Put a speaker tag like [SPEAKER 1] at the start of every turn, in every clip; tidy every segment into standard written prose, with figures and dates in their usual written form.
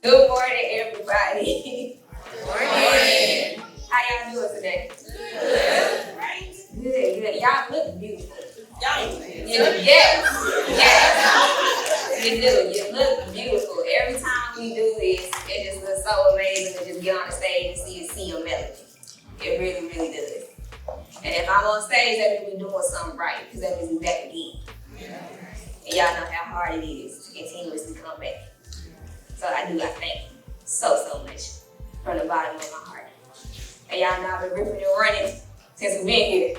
[SPEAKER 1] Good morning, everybody.
[SPEAKER 2] Good morning.
[SPEAKER 1] How y'all doing today?
[SPEAKER 2] Good.
[SPEAKER 1] Right? Good. Y'all look beautiful.
[SPEAKER 2] Yes.
[SPEAKER 1] You do. You look beautiful. Every time we do this, it just looks so amazing to just get on the stage and see your melody. It really, really does. And if I'm on stage, that means we're doing something right, because that means we're back again. And y'all know how hard it is to continuously come back. So I thank you so much from the bottom of my heart. And y'all know I've been ripping and running since we've been here.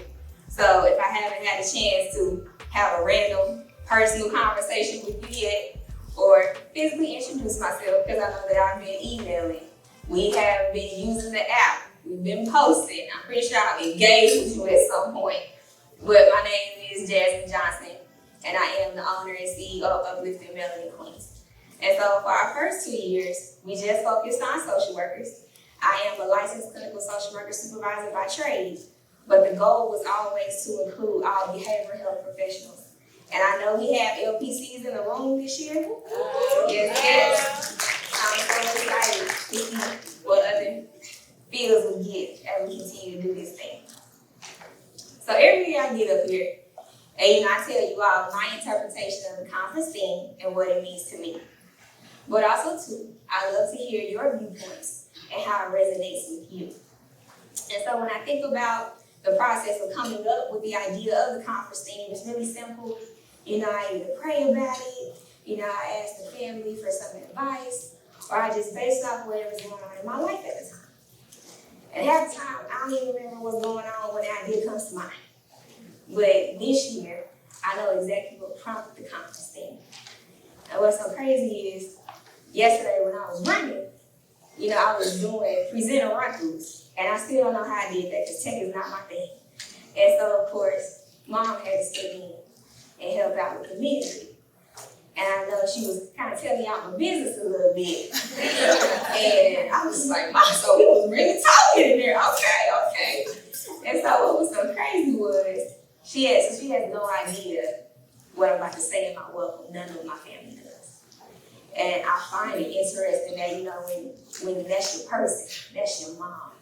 [SPEAKER 1] So if I haven't had a chance to have a random personal conversation with you yet, or physically introduce myself, because I know that I've been emailing, we have been using the app, we've been posting, I'm pretty sure I've engaged with you at some point. But my name is Jasmine Johnson, and I am the owner and CEO of Uplifting, Melanin Queens. And so for our first 2 years, we just focused on social workers. I am a licensed clinical social worker supervisor by trade, but the goal was always to include all behavioral health professionals. And I know we have LPCs in the room this year. Yes. I'm so excited to see what other fields we get as we continue to do this thing. So every year I get up here, and I tell you all my interpretation of the conference theme and what it means to me. But also, too, I love to hear your viewpoints and how it resonates with you. And so when I think about the process of coming up with the idea of the conference theme, it's really simple. I either pray about it, I ask the family for some advice, or I just base off whatever's going on in my life at the time. And half the time, I don't even remember what's going on when the idea comes to mind. But this year, I know exactly what prompted the conference theme. And what's so crazy is, yesterday when I was running, I was doing presenter run-throughs, and I still don't know how I did that because tech is not my thing. And so, of course, Mom had to step in and help out with the ministry. And I know she was kind of telling me out my business a little bit. And I was like, Mom, so it was really talking in there. Okay. And so what was so crazy was, she has no idea what I'm about to say in my welcome. None of my family does. And I find it interesting that, when that's your person, that's your mom.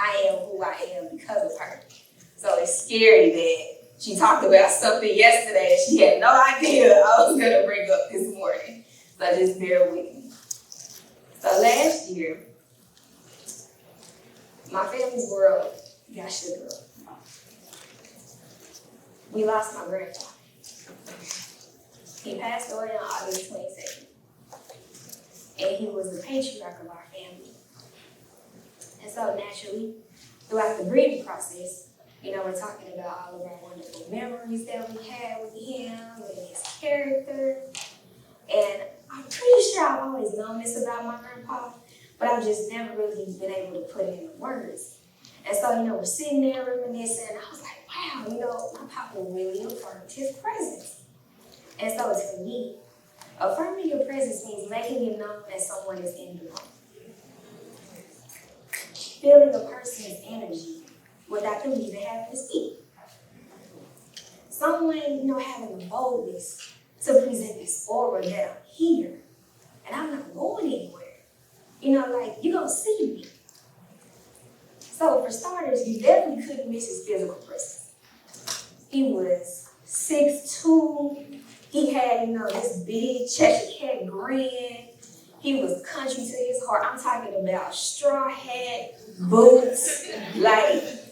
[SPEAKER 1] I am who I am because of her. So it's scary that she talked about something yesterday that she had no idea I was going to bring up this morning. So just bear with me. So last year, my family's world got shook up. We lost my grandfather. He passed away on August 22nd. And he was the patriarch of our family. And so naturally, throughout the grieving process, we're talking about all of our wonderful memories that we had with him and his character. And I'm pretty sure I've always known this about my grandpa, but I've just never really been able to put it into words. And so, we're sitting there reminiscing, and I was like, wow, my papa really affirmed his presence. And so to me, affirming your presence means making it known that someone is in the room. Feeling a person's energy without them even having to speak. Someone, having the boldness to present this aura that I'm here and I'm not going anywhere. You're going to see me. So for starters, you definitely couldn't miss his physical presence. He was 6'2". He had, this big Cheshire Cat grin. He was country to his heart. I'm talking about straw hat, boots.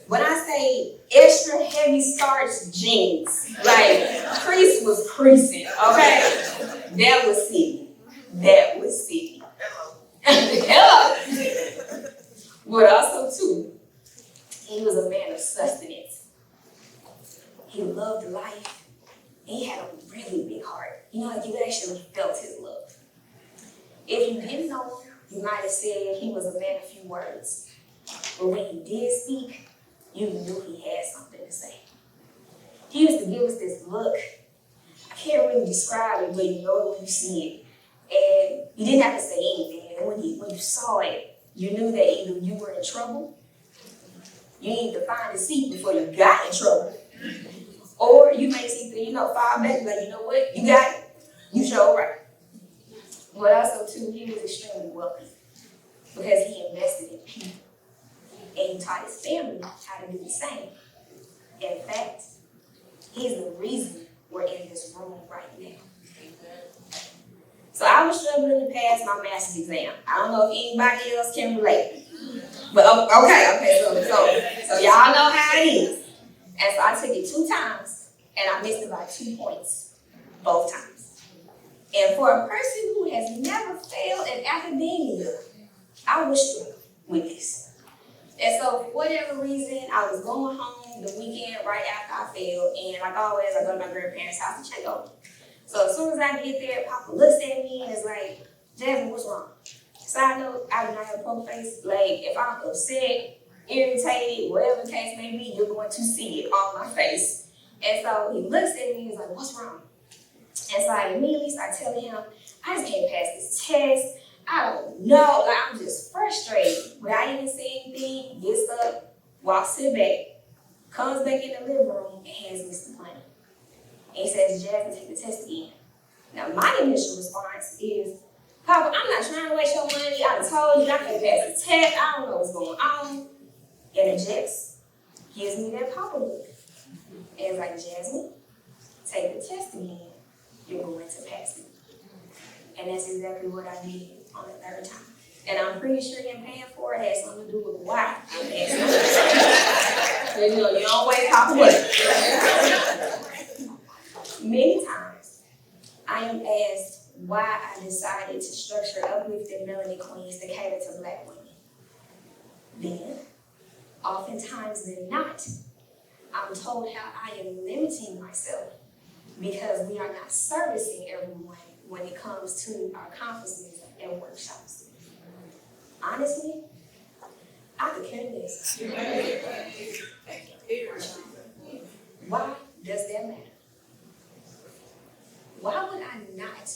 [SPEAKER 1] When I say extra heavy starch jeans, crease was creasing, okay? That was Sydney. Hello. But also, too, he was a man of sustenance. He loved life. He had a really big heart. You actually felt his love. If you didn't know him, you might have said he was a man of few words. But when he did speak, you knew he had something to say. He used to give us this look. I can't really describe it, but you know it when you see it. And you didn't have to say anything. And when you saw it, you knew that either you were in trouble, you needed to find a seat before you got in trouble, or you may see, fall back like, you know what, you got it. You sure right. But also, too, he was extremely wealthy because he invested in people. And he taught his family how to do the same. In fact, he's the reason we're in this room right now. So I was struggling to pass my master's exam. I don't know if anybody else can relate. But okay, so y'all know how it is. And so I took it 2 times, and I missed it by 2 points, both times. And for a person who has never failed in academia, I was struggling with this. And so for whatever reason, I was going home the weekend right after I failed, and like always, I go to my grandparents' house to check on them. So as soon as I get there, Papa looks at me and is like, Jasmine, what's wrong? Side note, I do not have a poker face. Like, if I'm upset, irritated, whatever the case may be, you're going to see it on my face. And so he looks at me and he's like, what's wrong? And so I immediately start telling him, I just can't pass this test. I don't know. Like, I'm just frustrated. Without even saying anything, gets up, walks to the back, comes back in the living room, and hands me some money. And he says, Jasmine, take the test again. Now, my initial response is, Papa, I'm not trying to waste your money. I done told you I can't pass the test. I don't know what's going on. Interjects, gives me that Papa look. And it's like, Jasmine, take the test again. You're going to pass it. And that's exactly what I did on the 3rd time. And I'm pretty sure him paying for it had something to do with why I'm passing. You know, you don't waste Papa money. Many times, I am asked why I decided to structure Uplifting Melanin Queens to cater to Black women. Then, oftentimes than not, I'm told how I am limiting myself because we are not servicing everyone when it comes to our conferences and workshops. Honestly, I could care less. Why does that matter? Why would I not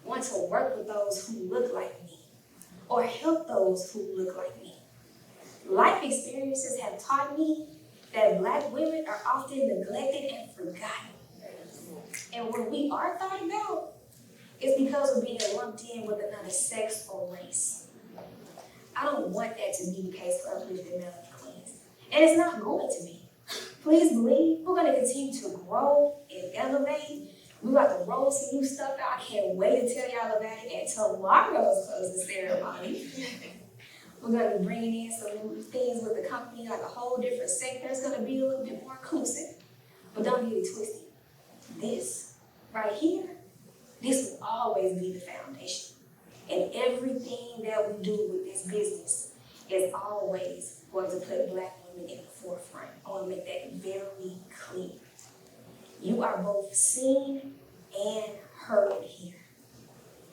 [SPEAKER 1] want to work with those who look like me or help those who look like me? Life experiences have taught me that Black women are often neglected and forgotten. And when we are thought about, it's because we're being lumped in with another sex or race. I don't want that to be the case for Uplifting Melanin Queens. And it's not going to be. Please believe we're going to continue to grow and elevate. We're about to roll some new stuff out. I can't wait to tell y'all about it at tomorrow's closing ceremony. We're going to be bringing in some new things with the company, like a whole different sector. It's going to be a little bit more inclusive. But don't get it twisted. This right here, this will always be the foundation. And everything that we do with this business is always going to put Black women in the forefront. I want to make that very clear. You are both seen and heard here.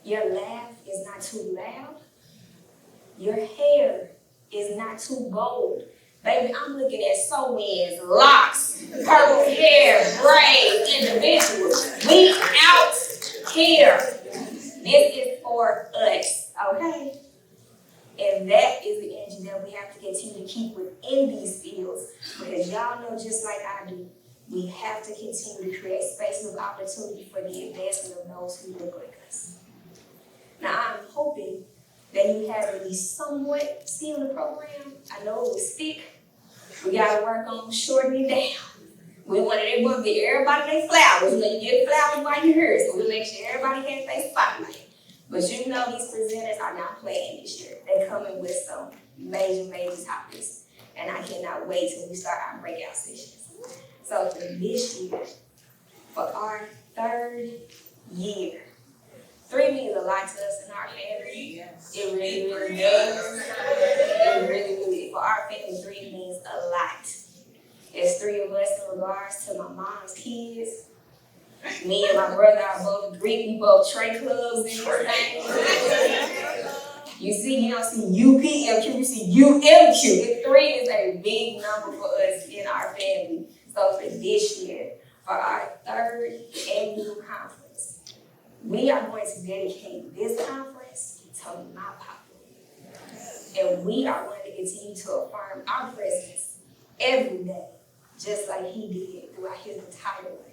[SPEAKER 1] Your laugh is not too loud. Your hair is not too bold. Baby, I'm looking at sew-ins, locks, purple hair, braids, individuals. We out here. This is for us, okay? And that is the energy that we have to continue to keep within these fields. Because y'all know, just like I do, we have to continue to create spaces of opportunity for the advancement of those who look like us. Now, I'm hoping that you have at least somewhat seen the program. I know it was thick. We got to work on shortening it down. We wanted to give everybody their flowers. You know, you get flowers while you're here, so we make sure everybody has their spotlight. But you know these presenters are not playing this year. They're coming with some major topics. And I cannot wait till we start our breakout sessions. So for this year, for our 3rd year, 3 means a lot to us in our family. Yes. It really, really does. It really, really, for our family, 3 means a lot. There's 3 of us in regards to my mom's kids. Me and my brother are both Greek. We both trade clubs in this thing. You see, you don't see UPMQ, you see UMQ. 3 is a big number for us in our family. So for this year, for our 3rd annual conference, we are going to dedicate this conference to my papa. And we are going to continue to affirm our presence every day, just like he did throughout his entire life.